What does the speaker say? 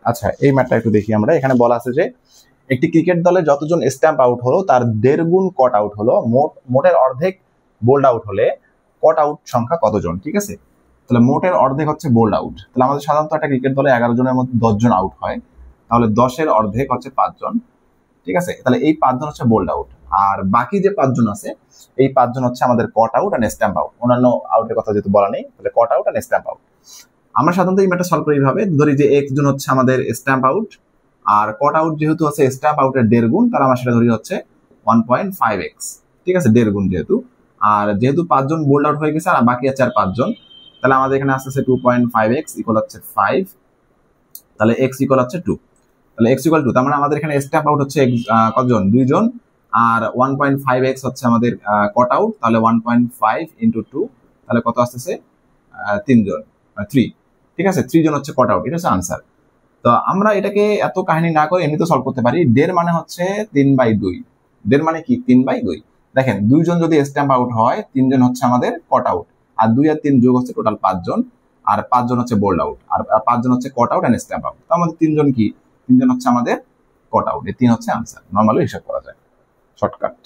আচ্ছা, এই ম্যাটটা একটু দেখি আমরা। এখানে বলা আছে যে একটি ক্রিকেট দলে যতজন স্ট্যাম্প আউট হলো তার 1.5 গুণ কট আউট হলো, মোটের অর্ধেক বোল্ড আউট হলে কট আউট সংখ্যা কতজন? ঠিক আছে, তাহলে মোটের অর্ধেক হচ্ছে বোল্ড আউট। তাহলে আমাদের সাধারণত একটা ক্রিকেট দলে 11 জনের মধ্যে 10 জন আউট হয়, তাহলে 10-এর অর্ধেক হচ্ছে 5 জন। ঠিক আছে, তাহলে এই 5 জন হচ্ছে বোল্ড আউট, আর বাকি যে 5 জন আছে এই 5 জন হচ্ছে আমাদের কট আউট আর স্ট্যাম্প আউট। অন্যান্য আউটের কথা যেহেতু বলা নেই, তাহলে কট আউট আর স্ট্যাম্প আউট। আমরা সাধারণত এই ম্যাটটা সলভ করি এইভাবে, ধরি যে x জন হচ্ছে আমাদের স্ট্যাম্প আউট, আর কট আউট যেহেতু হচ্ছে স্ট্যাম্প আউটের 1.5 গুণ, তাহলে আমরা সেটা ধরি হচ্ছে 1.5x। ঠিক আছে, 1.5 গুণ যেহেতু, আর যেহেতু 5 জন বোল্ড আউট হয়ে গেছে আর বাকি আছে আর 5 জন, তাহলে আমাদের এখানে আসছে 2.5x ইকুয়াল হচ্ছে 5, তাহলে x ইকুয়াল হচ্ছে 2। তাহলে x ইকুয়াল 2, তার মানে আমাদের এখানে স্ট্যাম্প আউট হচ্ছে কতজন? 2 জন, আর 1.5x হচ্ছে আমাদের কট আউট, তাহলে 1.5 ইন্টু 2, তাহলে কত আসতেছে? 3 জন, 3। ঠিক আছে, 3 জন হচ্ছে কট আউট, এটা হচ্ছে আনসার। তো আমরা এটাকে এত কাহিনী না করে এমনিতে সলভ করতে পারি। 1.5 মানে হচ্ছে 3/2। 1.5 মানে কি? 3/2। দেখেন, 2 জন যদি স্ট্যাম্প আউট হয়, 3 জন হচ্ছে আমাদের কট আউট, আর 2 আর 3 যোগ হচ্ছে টোটাল 5 জন, আর 5 জন হচ্ছে বোল্ড আউট, আর 5 জন হচ্ছে caught out and stump out. তো আমাদের 3 জন কি? 3 জন হচ্ছে আমাদের কট আউট। এই 3 হচ্ছে আনসার। নরমালি হিসাব করা যায়, শর্টকাট।